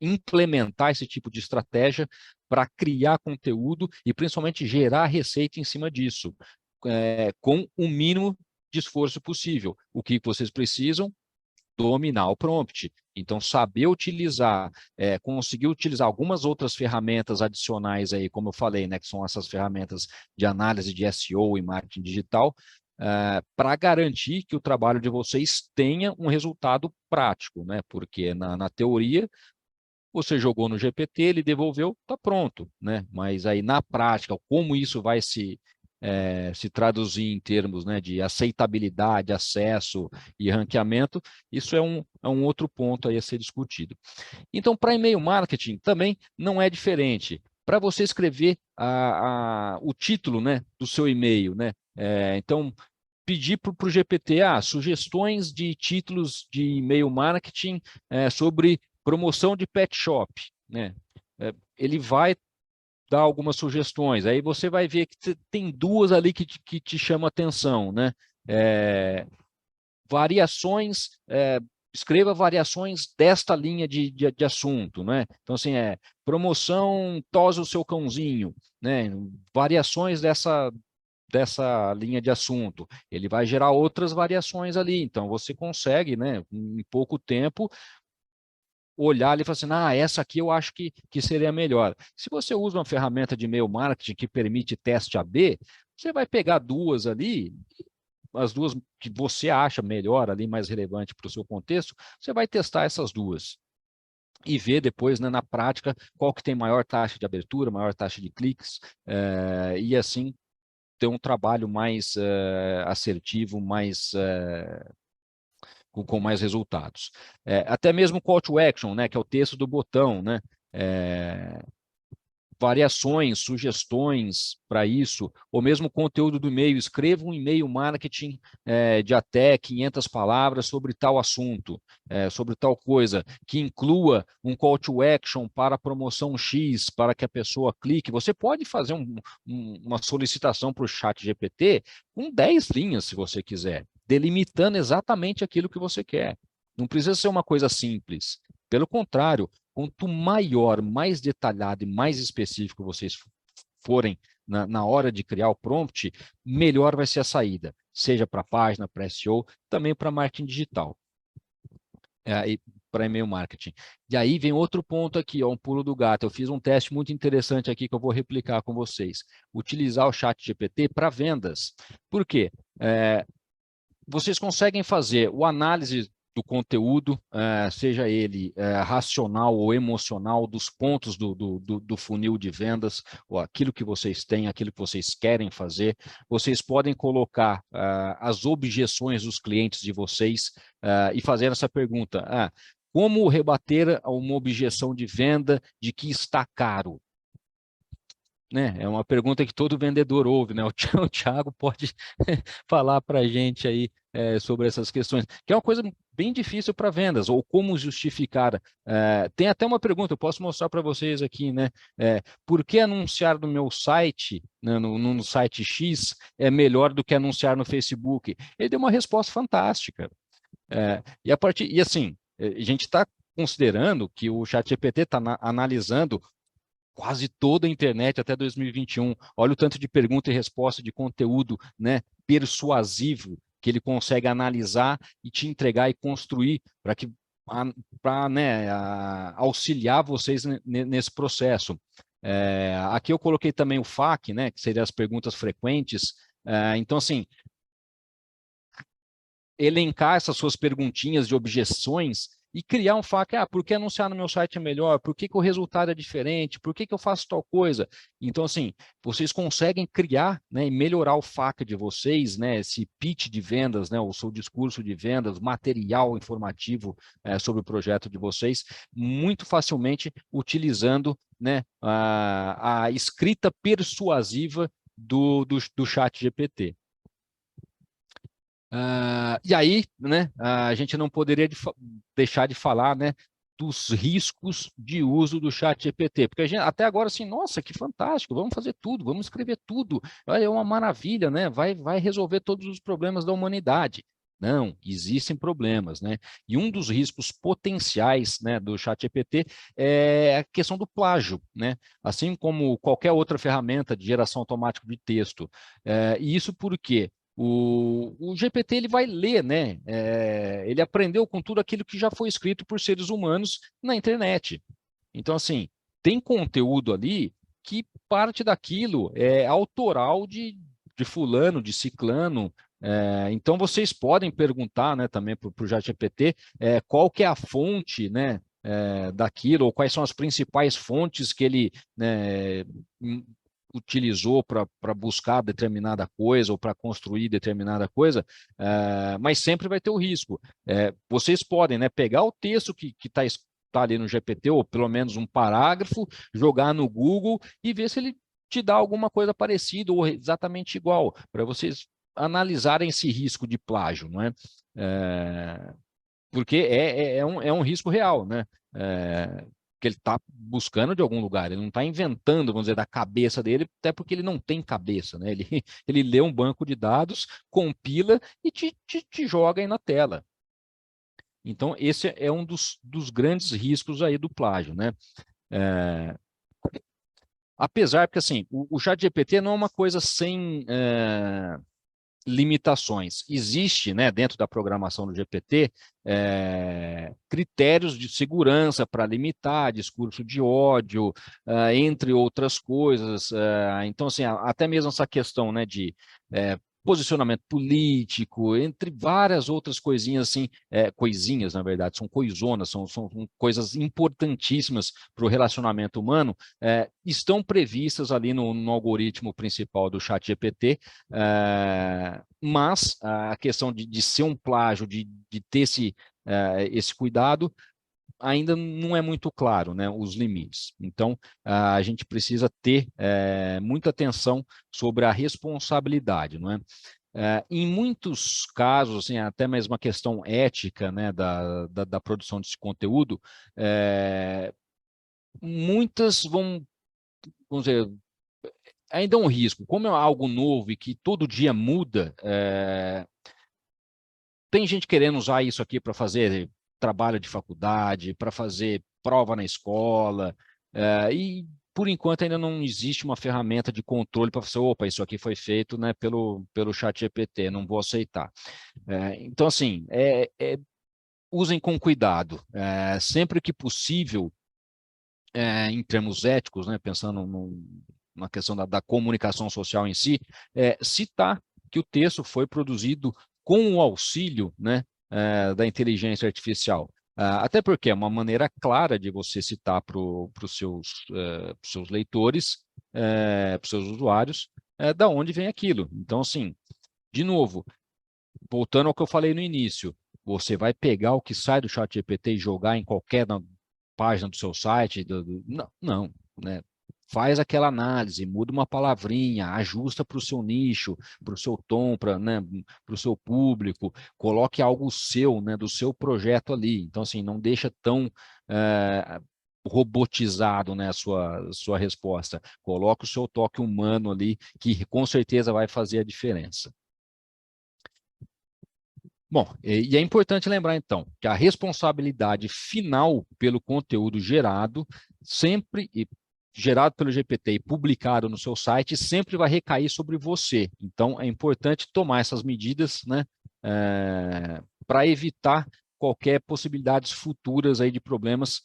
implementar esse tipo de estratégia para criar conteúdo e principalmente gerar receita em cima disso, com o mínimo de esforço possível. O que vocês precisam? Dominar o prompt. Então, saber utilizar, conseguir utilizar algumas outras ferramentas adicionais aí, como eu falei, né, que são essas ferramentas de análise de SEO e marketing digital, para garantir que o trabalho de vocês tenha um resultado prático, né? Porque na teoria você jogou no GPT, ele devolveu, está pronto, né? Mas aí na prática, como isso vai se traduzir em termos, né, de aceitabilidade, acesso e ranqueamento, isso é um outro ponto aí a ser discutido. Então, para e-mail marketing também não é diferente. Para você escrever o título, né, do seu e-mail, né? Então, pedir para o GPT sugestões de títulos de e-mail marketing sobre promoção de pet shop, né? Ele vai dar algumas sugestões, aí você vai ver que tem duas ali que te chamam a atenção, né? Variações, escreva variações desta linha de assunto, né? Então, assim, promoção tose o seu cãozinho, né? Variações dessa linha de assunto. Ele vai gerar outras variações ali, então você consegue, né, em pouco tempo, olhar ali e falar assim, essa aqui eu acho que seria melhor. Se você usa uma ferramenta de e-mail marketing que permite teste AB, você vai pegar duas ali, as duas que você acha melhor ali, mais relevante para o seu contexto, você vai testar essas duas e ver depois, né, na prática, qual que tem maior taxa de abertura, maior taxa de cliques, e assim ter um trabalho mais assertivo, mais com mais resultados. Até mesmo call to action, né, que é o texto do botão, né, variações, sugestões para isso, ou mesmo conteúdo do e-mail. Escreva um e-mail marketing de até 500 palavras sobre tal assunto, sobre tal coisa, que inclua um call to action para promoção X, para que a pessoa clique. Você pode fazer uma solicitação para o chat GPT com 10 linhas, se você quiser, delimitando exatamente aquilo que você quer. Não precisa ser uma coisa simples. Pelo contrário, quanto maior, mais detalhado e mais específico vocês forem na hora de criar o prompt, melhor vai ser a saída, seja para a página, para SEO, também para marketing digital, e para e-mail marketing. E aí vem outro ponto aqui, um pulo do gato. Eu fiz um teste muito interessante aqui que eu vou replicar com vocês. Utilizar o chat GPT para vendas. Por quê? Vocês conseguem fazer o análise do conteúdo, seja ele racional ou emocional, dos pontos do funil de vendas, ou aquilo que vocês têm, aquilo que vocês querem fazer. Vocês podem colocar as objeções dos clientes de vocês e fazer essa pergunta. Como rebater a uma objeção de venda de que está caro? Né? É uma pergunta que todo vendedor ouve, né? O Thiago pode falar para a gente aí sobre essas questões, que é uma coisa bem difícil para vendas, ou como justificar. Tem até uma pergunta, eu posso mostrar para vocês aqui, né? Por que anunciar no meu site, né, no site X, é melhor do que anunciar no Facebook? Ele deu uma resposta fantástica. E assim, a gente está considerando que o ChatGPT está analisando quase toda a internet até 2021. Olha o tanto de pergunta e resposta de conteúdo, né, persuasivo que ele consegue analisar e te entregar e construir para né, auxiliar vocês nesse processo. Aqui eu coloquei também o FAQ, né, que seriam as perguntas frequentes. Então, assim, elencar essas suas perguntinhas de objeções e criar um FAQ. Por que anunciar no meu site é melhor? Por que o resultado é diferente? Por que eu faço tal coisa? Então, assim, vocês conseguem criar, né, e melhorar o FAQ de vocês, né, esse pitch de vendas, né, o seu discurso de vendas, material informativo sobre o projeto de vocês, muito facilmente utilizando, né, a escrita persuasiva do chat GPT. E aí, né, a gente não poderia deixar de falar, né, dos riscos de uso do chat GPT, porque a gente, até agora, assim, nossa, que fantástico, vamos fazer tudo, vamos escrever tudo, é uma maravilha, né, vai resolver todos os problemas da humanidade. Não, existem problemas, né? E um dos riscos potenciais, né, do ChatGPT é a questão do plágio, né? Assim como qualquer outra ferramenta de geração automática de texto. E isso por quê? O GPT ele vai ler, né? Ele aprendeu com tudo aquilo que já foi escrito por seres humanos na internet. Então, assim, tem conteúdo ali que parte daquilo é autoral de fulano, de ciclano. Então, vocês podem perguntar, né, também para o ChatGPT qual que é a fonte, né, daquilo, ou quais são as principais fontes que ele, né, utilizou para buscar determinada coisa ou para construir determinada coisa, mas sempre vai ter o risco. Vocês podem, né, pegar o texto que está ali no GPT, ou pelo menos um parágrafo, jogar no Google e ver se ele te dá alguma coisa parecida ou exatamente igual, para vocês analisarem esse risco de plágio, não é? Porque é um risco real, né? Que ele está buscando de algum lugar, ele não está inventando, vamos dizer, da cabeça dele, até porque ele não tem cabeça, né? Ele lê um banco de dados, compila e te joga aí na tela. Então, esse é um dos grandes riscos aí do plágio, né? Apesar que, assim, o ChatGPT não é uma coisa sem limitações. Existe, né, dentro da programação do GPT, critérios de segurança para limitar discurso de ódio, entre outras coisas. Então, assim, até mesmo essa questão, né, de posicionamento político, entre várias outras coisinhas, assim, coisinhas, na verdade, são coisonas, são coisas importantíssimas para o relacionamento humano, estão previstas ali no algoritmo principal do ChatGPT, mas a questão de ser um plágio, de ter esse cuidado, ainda não é muito claro, né, os limites. Então, a gente precisa ter muita atenção sobre a responsabilidade, não é? Em muitos casos, assim, até mesmo uma questão ética, né, da produção desse conteúdo, muitas vamos dizer, ainda é um risco. Como é algo novo e que todo dia muda, tem gente querendo usar isso aqui para fazer trabalho de faculdade, para fazer prova na escola, e por enquanto ainda não existe uma ferramenta de controle para você, opa, isso aqui foi feito, né, pelo ChatGPT, não vou aceitar. Então, assim, usem com cuidado. Sempre que possível, em termos éticos, né, pensando na questão da comunicação social em si, citar que o texto foi produzido com o auxílio, né, da inteligência artificial. Até porque é uma maneira clara de você citar para os seus leitores, para os seus usuários, da onde vem aquilo. Então, assim, de novo, voltando ao que eu falei no início, você vai pegar o que sai do ChatGPT e jogar em qualquer página do seu site? Não, não, né? Faz aquela análise, muda uma palavrinha, ajusta para o seu nicho, para o seu tom, né, para o seu público, coloque algo seu, né, do seu projeto ali. Então, assim, não deixa tão robotizado, né, a sua resposta. Coloque o seu toque humano ali, que com certeza vai fazer a diferença. Bom, e é importante lembrar, então, que a responsabilidade final pelo conteúdo gerado, gerado pelo GPT e publicado no seu site, sempre vai recair sobre você. Então, é importante tomar essas medidas, né, para evitar qualquer possibilidades futuras aí de problemas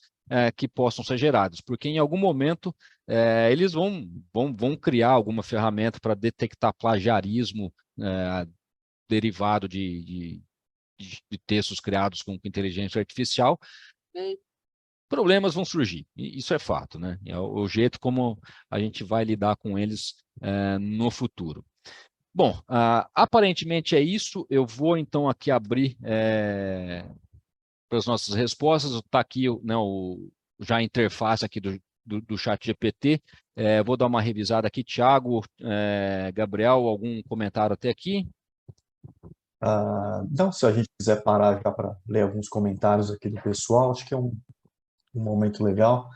que possam ser gerados, porque em algum momento eles vão criar alguma ferramenta para detectar plagiarismo derivado de textos criados com inteligência artificial, problemas vão surgir. Isso é fato, né? É o jeito como a gente vai lidar com eles no futuro. Bom, aparentemente é isso. Eu vou então aqui abrir para as nossas respostas. Está aqui, né, já a interface aqui do ChatGPT. Vou dar uma revisada aqui. Tiago, Gabriel, algum comentário até aqui? Então, se a gente quiser parar já para ler alguns comentários aqui do pessoal, acho que é um momento legal.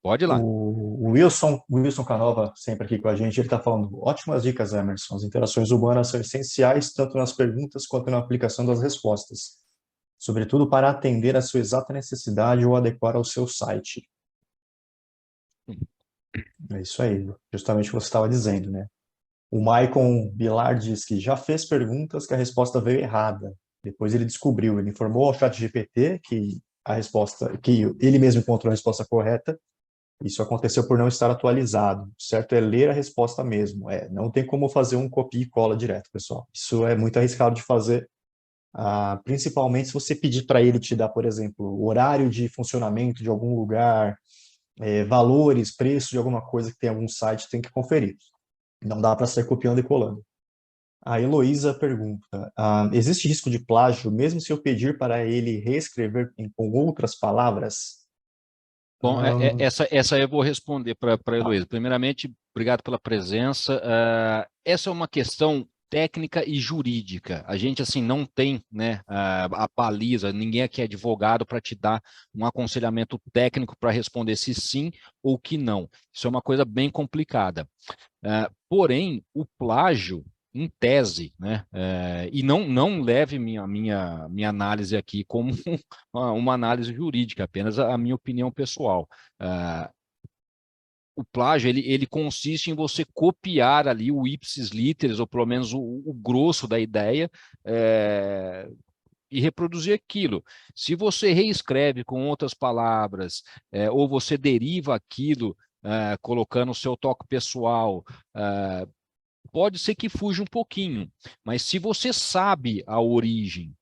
Pode ir lá. O Wilson Canova, sempre aqui com a gente, ele está falando: ótimas dicas, Emerson. As interações humanas são essenciais tanto nas perguntas quanto na aplicação das respostas, sobretudo para atender a sua exata necessidade ou adequar ao seu site. É isso aí, justamente o que você estava dizendo, né? O Maicon Bilar diz que já fez perguntas que a resposta veio errada. Depois ele descobriu, ele informou ao ChatGPT que a resposta, que ele mesmo encontrou a resposta correta. Isso aconteceu por não estar atualizado. Certo é ler a resposta mesmo. Não tem como fazer um copia e cola direto, pessoal. Isso é muito arriscado de fazer, principalmente se você pedir para ele te dar, por exemplo, o horário de funcionamento de algum lugar, valores, preço de alguma coisa que tem em algum site, tem que conferir. Não dá para sair copiando e colando. A Heloísa pergunta: existe risco de plágio mesmo se eu pedir para ele reescrever com outras palavras? Bom, essa eu vou responder para a Heloísa. Primeiramente, obrigado pela presença. Essa é uma questão técnica e jurídica. A gente, assim, não tem, né, a baliza, ninguém aqui é advogado para te dar um aconselhamento técnico para responder se sim ou que não. Isso é uma coisa bem complicada. Porém, o plágio, em tese, né, e não leve minha análise aqui como uma análise jurídica, apenas a minha opinião pessoal. O plágio, ele consiste em você copiar ali o ipsis literis, ou pelo menos o grosso da ideia, e reproduzir aquilo. Se você reescreve com outras palavras, ou você deriva aquilo, colocando o seu toque pessoal, pode ser que fuja um pouquinho, mas se você sabe a origem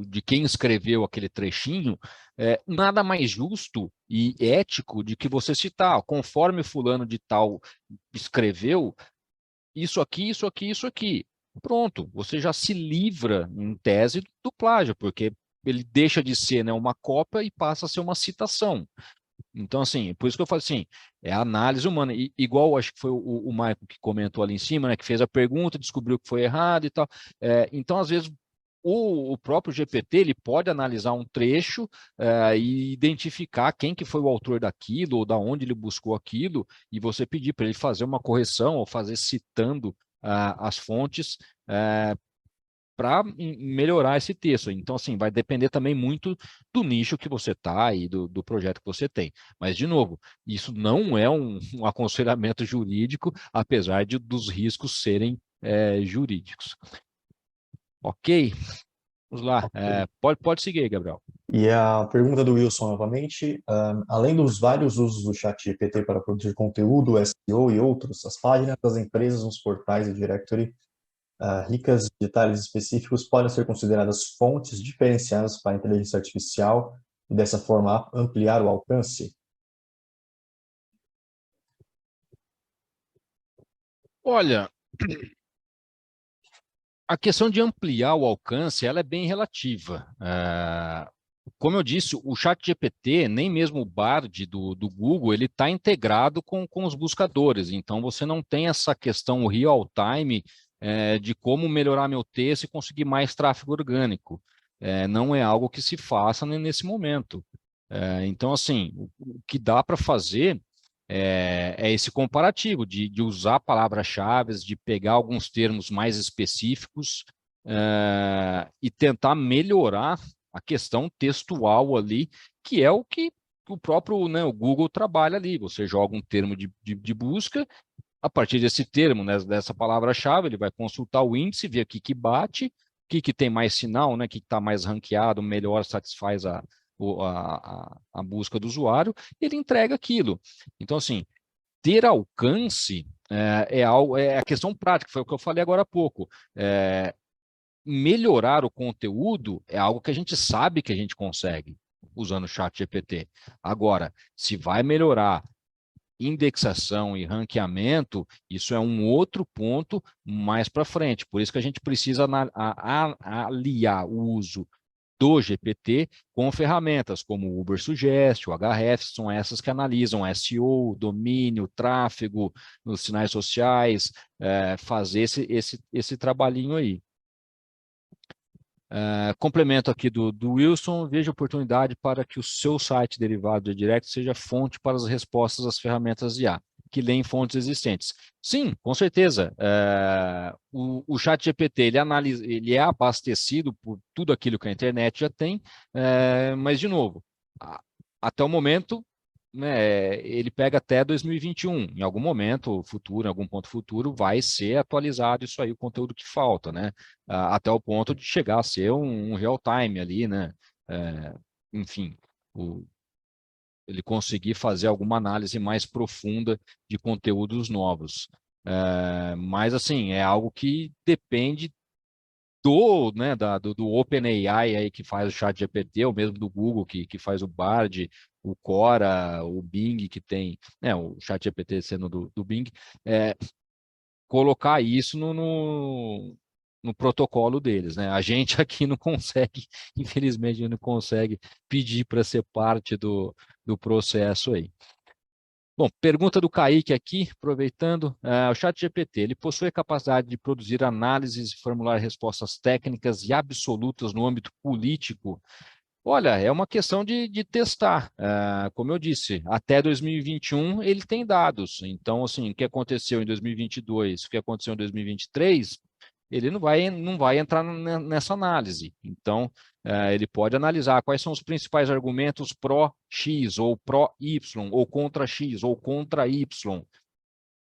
de quem escreveu aquele trechinho, nada mais justo e ético de que você citar, conforme fulano de tal escreveu, isso aqui, isso aqui, isso aqui. Pronto, você já se livra, em tese, do plágio, porque ele deixa de ser, né, uma cópia e passa a ser uma citação. Então, assim, por isso que eu falo assim, é a análise humana. E, igual, acho que foi o Michael que comentou ali em cima, né, que fez a pergunta, descobriu que foi errado e tal. Então, às vezes, o próprio GPT ele pode analisar um trecho e identificar quem que foi o autor daquilo, ou da onde ele buscou aquilo, e você pedir para ele fazer uma correção, ou fazer citando as fontes, para melhorar esse texto. Então, assim, vai depender também muito do nicho que você está e do projeto que você tem. Mas, de novo, isso não é um aconselhamento jurídico, apesar dos riscos serem jurídicos. Ok? Vamos lá. Ok. Pode seguir, Gabriel. E a pergunta do Wilson novamente, além dos vários usos do chat GPT para produzir conteúdo, SEO e outros, as páginas das empresas nos portais e directory ricas de detalhes específicos podem ser consideradas fontes diferenciadas para a inteligência artificial e dessa forma ampliar o alcance? Olha, a questão de ampliar o alcance, ela é bem relativa. Como eu disse, o ChatGPT, nem mesmo o Bard do Google, ele está integrado com os buscadores. Então, você não tem essa questão real-time de como melhorar meu texto e conseguir mais tráfego orgânico. Não é algo que se faça nesse momento. Então, assim, o que dá para fazer é esse comparativo de usar palavras-chave, de pegar alguns termos mais específicos e tentar melhorar a questão textual ali, que é o que o próprio, né, o Google trabalha ali. Você joga um termo de busca, a partir desse termo, né, dessa palavra-chave, ele vai consultar o índice, ver o que bate, o que tem mais sinal, né, o que está mais ranqueado, melhor satisfaz a busca do usuário, ele entrega aquilo. Então, assim, ter alcance é a questão prática, foi o que eu falei agora há pouco. Melhorar o conteúdo é algo que a gente sabe que a gente consegue usando o chat GPT. Agora, se vai melhorar indexação e ranqueamento, isso é um outro ponto mais para frente. Por isso que a gente precisa aliar o uso do GPT com ferramentas como o Ubersuggest, o Ahrefs, são essas que analisam SEO, domínio, tráfego, nos sinais sociais, fazer esse trabalhinho aí. Complemento aqui do Wilson, veja oportunidade para que o seu site derivado de Direct seja fonte para as respostas às ferramentas IA, que leem fontes existentes. Sim, com certeza. O chat GPT, ele é abastecido por tudo aquilo que a internet já tem, mas, de novo, até o momento, né, ele pega até 2021. Em algum momento futuro, em algum ponto futuro, vai ser atualizado isso aí, o conteúdo que falta, né? Até o ponto de chegar a ser um real time ali, né? Enfim, ele conseguir fazer alguma análise mais profunda de conteúdos novos. Mas, assim, é algo que depende do OpenAI aí que faz o ChatGPT, ou mesmo do Google que faz o Bard, o Cora, o Bing que tem, né, o ChatGPT sendo do Bing, colocar isso no protocolo deles, né? A gente aqui não consegue, infelizmente, não consegue pedir para ser parte do processo aí. Bom, pergunta do Kaique aqui, aproveitando, o ChatGPT, ele possui a capacidade de produzir análises e formular respostas técnicas e absolutas no âmbito político? Olha, é uma questão de testar. Como eu disse, até 2021 ele tem dados. Então, assim, o que aconteceu em 2022, o que aconteceu em 2023, ele não vai entrar nessa análise. Então, ele pode analisar quais são os principais argumentos pró-X, ou pró-Y, ou contra X, ou contra Y.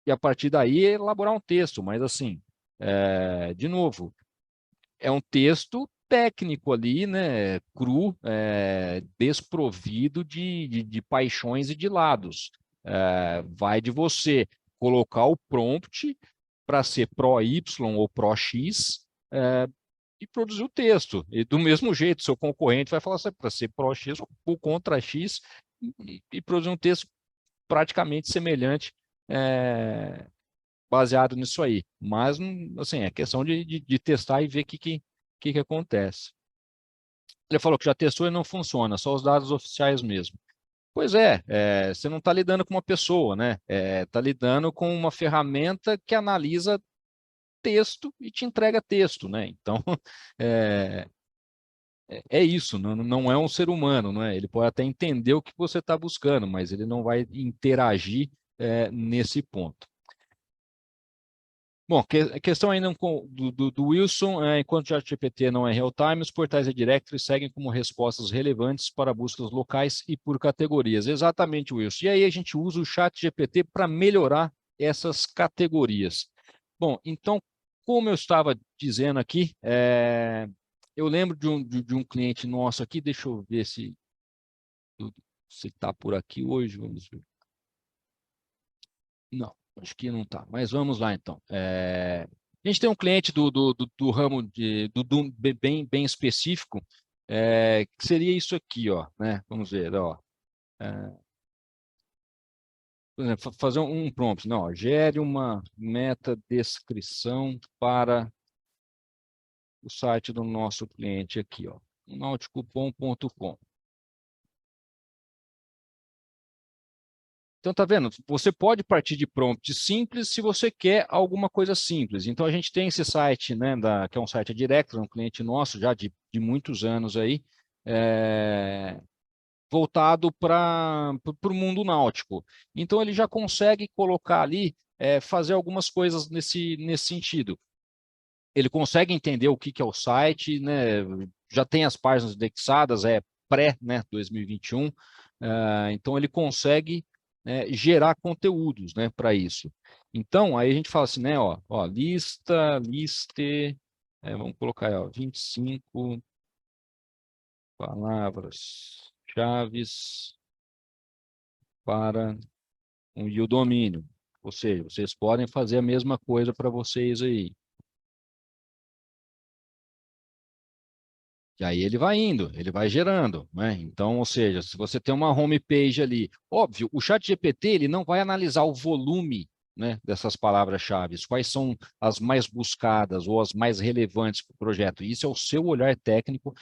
E, a partir daí, elaborar um texto. Mas, assim, de novo, é um texto técnico ali, né, cru, desprovido de paixões e de lados. Vai de você colocar o prompt para ser Pro-Y ou Pro-X e produzir o texto. E do mesmo jeito, seu concorrente vai falar para ser Pro-X ou Contra-X e produzir um texto praticamente semelhante, baseado nisso aí. Mas, assim, é questão de testar e ver o que acontece. Ele falou que já testou e não funciona, só os dados oficiais mesmo. Pois você não está lidando com uma pessoa, né? Está lidando com uma ferramenta que analisa texto e te entrega texto, né? Então, é isso, não é um ser humano, né? Ele pode até entender o que você está buscando, mas ele não vai interagir nesse ponto. Bom, a questão ainda do Wilson, enquanto o ChatGPT não é real-time, os portais de directory seguem como respostas relevantes para buscas locais e por categorias. Exatamente, Wilson. E aí a gente usa o ChatGPT para melhorar essas categorias. Bom, então, como eu estava dizendo aqui, eu lembro de um cliente nosso aqui, deixa eu ver se está por aqui hoje, vamos ver. Não, acho que não está, mas vamos lá então. A gente tem um cliente do ramo bem específico, que seria isso aqui, ó, né? Vamos ver, ó. Por exemplo, fazer um prompt, não, ó, gere uma meta-descrição para o site do nosso cliente aqui, ó, nauticupom.com. Então, tá vendo? Você pode partir de prompt simples se você quer alguma coisa simples. Então, a gente tem esse site, né, que é um site direto, um cliente nosso já de muitos anos aí, voltado para o mundo náutico. Então, ele já consegue colocar ali, fazer algumas coisas nesse sentido. Ele consegue entender o que é o site, né? Já tem as páginas indexadas, pré, né, 2021. Então, ele consegue gerar conteúdos, né, para isso. Então, aí a gente fala assim, né, ó liste, vamos colocar aí, ó, 25 palavras-chaves para e o domínio. Ou seja, vocês podem fazer a mesma coisa para vocês aí. E aí ele vai indo, ele vai gerando, né? Então, ou seja, se você tem uma homepage ali, óbvio, o ChatGPT ele não vai analisar o volume, né, dessas palavras-chave, quais são as mais buscadas ou as mais relevantes para o projeto. Isso é o seu olhar técnico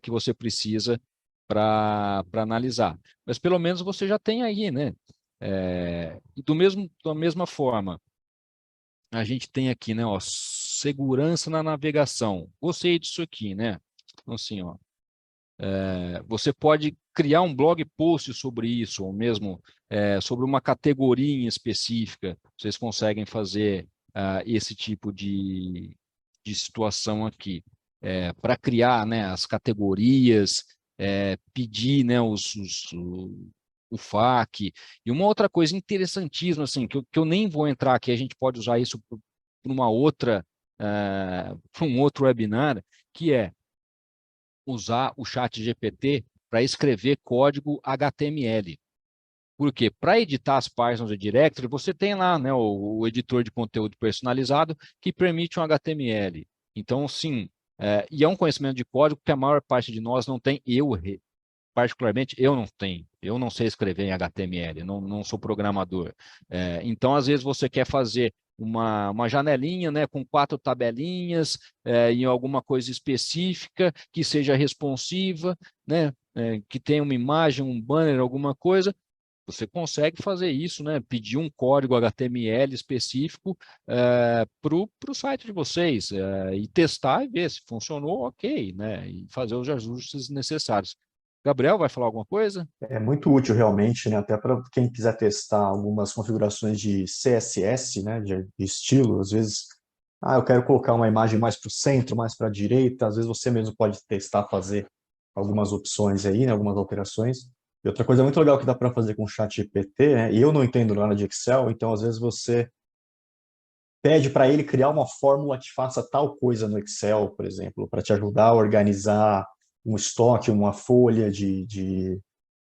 que você precisa para analisar. Mas pelo menos você já tem aí, né? E da mesma forma, a gente tem aqui, né, ó, segurança na navegação. Gostei disso aqui, né? Então, assim, ó, você pode criar um blog post sobre isso, ou mesmo sobre uma categoria em específica. Vocês conseguem fazer esse tipo de situação aqui. Para criar, né, as categorias, pedir, né, o FAQ. E uma outra coisa interessantíssima, assim, que eu nem vou entrar aqui, a gente pode usar isso para uma outra, para um outro webinar, que é usar o ChatGPT para escrever código HTML. Por quê? Para editar as páginas do Directory, você tem lá, né, o editor de conteúdo personalizado que permite um HTML. Então, sim, e é um conhecimento de código que a maior parte de nós não tem. Particularmente, eu não tenho. Eu não sei escrever em HTML, não sou programador. Então, às vezes, você quer fazer uma janelinha, né, com 4 tabelinhas em alguma coisa específica, que seja responsiva, né, que tenha uma imagem, um banner, alguma coisa. Você consegue fazer isso, né? Pedir um código HTML específico para o site de vocês e testar e ver se funcionou, ok, né? E fazer os ajustes necessários. Gabriel, vai falar alguma coisa? É muito útil realmente, né? Até para quem quiser testar algumas configurações de CSS, né? De estilo, às vezes, eu quero colocar uma imagem mais para o centro, mais para a direita. Às vezes você mesmo pode testar, fazer algumas opções aí, né? Algumas alterações. E outra coisa muito legal que dá para fazer com o ChatGPT, né? E eu não entendo nada de Excel, então às vezes você pede para ele criar uma fórmula que faça tal coisa no Excel, por exemplo, para te ajudar a organizar um estoque, uma folha de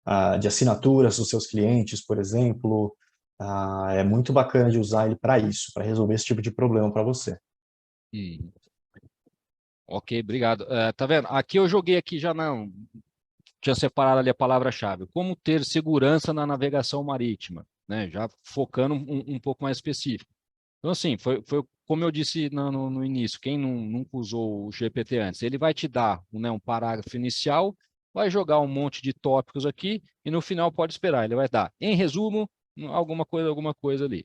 assinaturas dos seus clientes, por exemplo. É muito bacana de usar ele para isso, para resolver esse tipo de problema para você. Ok, obrigado. Tá vendo? Aqui eu joguei aqui já não tinha separado ali a palavra-chave. Como ter segurança na navegação marítima, né? Já focando um pouco mais específico. Então, assim, foi como eu disse no início, quem nunca usou o GPT antes, ele vai te dar, né, um parágrafo inicial, vai jogar um monte de tópicos aqui e no final pode esperar, ele vai dar, em resumo, alguma coisa ali.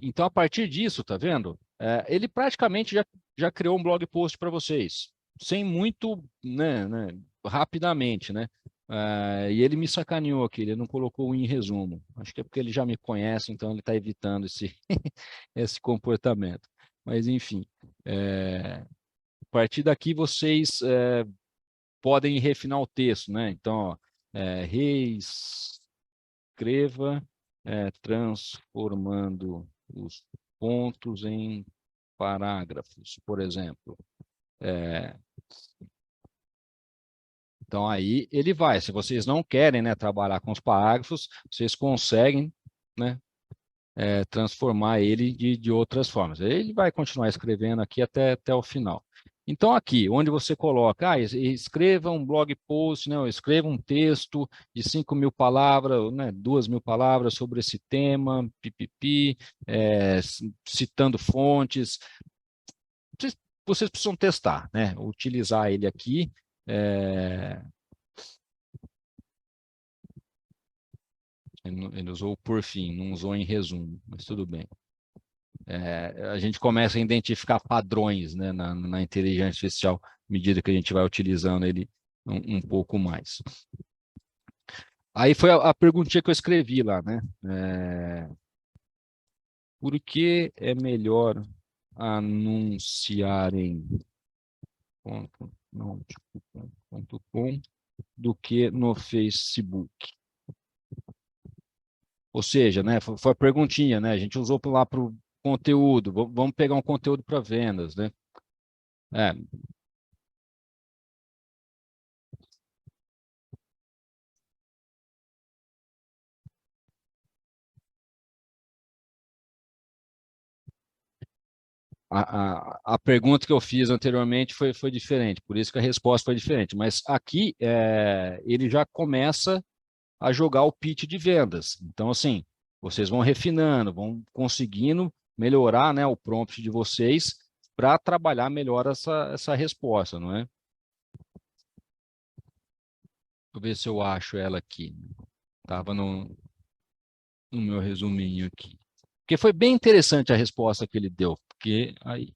Então, a partir disso, tá vendo? Ele praticamente já criou um blog post para vocês, sem muito, né, rapidamente, né? E ele me sacaneou aqui, ele não colocou o em resumo. Acho que é porque ele já me conhece, então ele está evitando esse comportamento. Mas, enfim, a partir daqui vocês podem refinar o texto, né? Então, ó, reescreva transformando os pontos em parágrafos, por exemplo. Então, aí ele vai. Se vocês não querem, né, trabalhar com os parágrafos, vocês conseguem, né, transformar ele de outras formas. Ele vai continuar escrevendo aqui até o final. Então, aqui, onde você coloca, escreva um blog post, né, ou escreva um texto de 5.000 palavras, né, 2.000 palavras sobre esse tema, pipipi, citando fontes. Vocês precisam testar, né, utilizar ele aqui. Ele usou por fim, não usou em resumo, mas tudo bem. A gente começa a identificar padrões, né, na inteligência artificial, à medida que a gente vai utilizando ele um pouco mais. Aí foi a perguntinha que eu escrevi lá, né? Por que é melhor anunciar em .com do que no Facebook? Ou seja, né, foi a perguntinha, né? A gente usou lá para o conteúdo. Vamos pegar um conteúdo para vendas, né? A pergunta que eu fiz anteriormente foi diferente, por isso que a resposta foi diferente. Mas aqui ele já começa a jogar o pitch de vendas. Então, assim, vocês vão refinando, vão conseguindo melhorar, né, o prompt de vocês para trabalhar melhor essa resposta, não é? Deixa eu ver se eu acho ela aqui. Estava no meu resuminho aqui. Porque foi bem interessante a resposta que ele deu. Porque aí...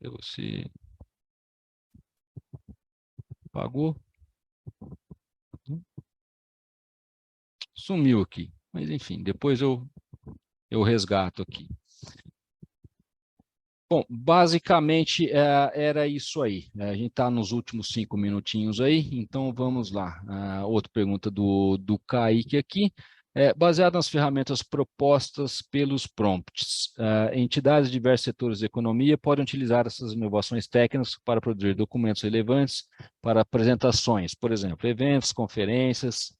você pagou? Sumiu aqui. Mas, enfim, depois eu resgato aqui. Bom, basicamente era isso aí. A gente está nos últimos 5 minutinhos aí, então vamos lá. Outra pergunta do Kaique aqui. Baseado nas ferramentas propostas pelos prompts, entidades de diversos setores da economia podem utilizar essas inovações técnicas para produzir documentos relevantes para apresentações, por exemplo, eventos, conferências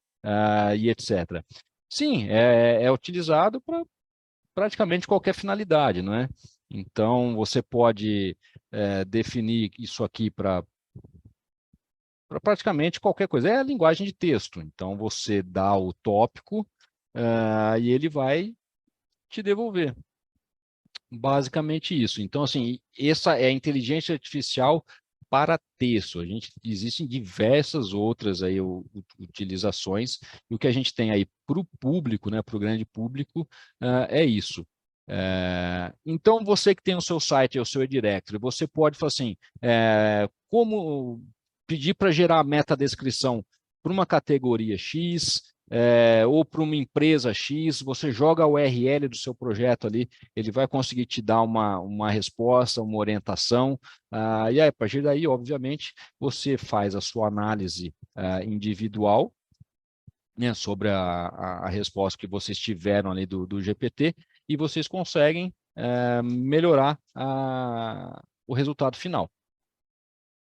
e etc. Sim, é utilizado para praticamente qualquer finalidade, não é? Então, você pode definir isso aqui para praticamente qualquer coisa. É a linguagem de texto. Então, você dá o tópico e ele vai te devolver. Basicamente isso. Então, assim, essa é a inteligência artificial para texto. Existem diversas outras aí, utilizações, e o que a gente tem aí para o público, né, para o grande público, é isso. Então, você que tem o seu site, o seu e-directory, você pode falar assim, como pedir para gerar a metadescrição para uma categoria X, ou para uma empresa X, você joga a URL do seu projeto ali, ele vai conseguir te dar uma resposta, uma orientação, e aí, a partir daí, obviamente, você faz a sua análise individual, né, sobre a resposta que vocês tiveram ali do GPT, e vocês conseguem melhorar o resultado final.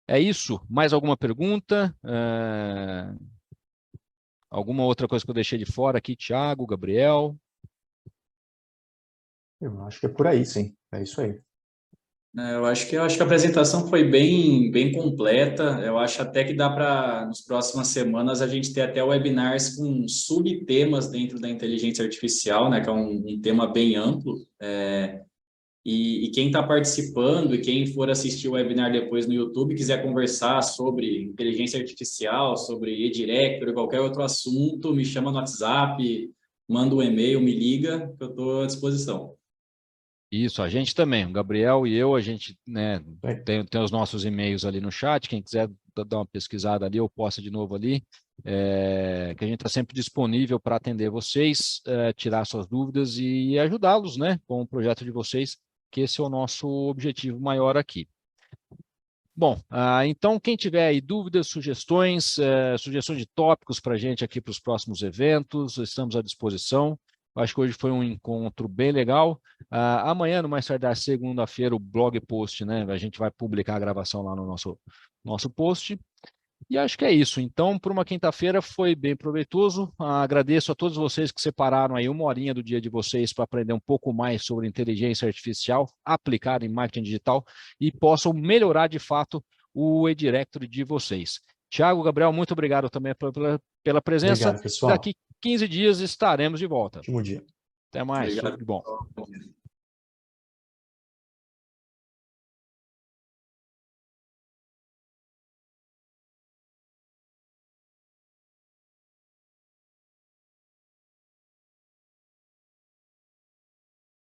É isso. Mais alguma pergunta? Alguma outra coisa que eu deixei de fora aqui, Thiago, Gabriel? Eu acho que é por aí, sim. É isso aí. Eu acho que a apresentação foi bem completa. Eu acho até que dá para, nas próximas semanas, a gente ter até webinars com subtemas dentro da inteligência artificial, né? Que é um tema bem amplo. E quem está participando e quem for assistir o webinar depois no YouTube, quiser conversar sobre inteligência artificial, sobre e-director, qualquer outro assunto, me chama no WhatsApp, manda um e-mail, me liga, que eu estou à disposição. Isso, a gente também, o Gabriel e eu, a gente, né, tem os nossos e-mails ali no chat, quem quiser dar uma pesquisada ali, ou posta de novo ali, que a gente está sempre disponível para atender vocês, tirar suas dúvidas e ajudá-los, né, com o projeto de vocês, que esse é o nosso objetivo maior aqui. Bom, então quem tiver aí dúvidas, sugestões, sugestões de tópicos para a gente aqui para os próximos eventos, estamos à disposição. Acho que hoje foi um encontro bem legal. Amanhã, no mais tardar, segunda-feira, o blog post, né? A gente vai publicar a gravação lá no nosso post. E acho que é isso. Então, por uma quinta-feira foi bem proveitoso. Agradeço a todos vocês que separaram aí uma horinha do dia de vocês para aprender um pouco mais sobre inteligência artificial aplicada em marketing digital e possam melhorar de fato o e-directory de vocês. Thiago, Gabriel, muito obrigado também pela presença. Obrigado, pessoal. Daqui 15 dias estaremos de volta. Ótimo dia. Até mais, Obrigado. tudo de bom.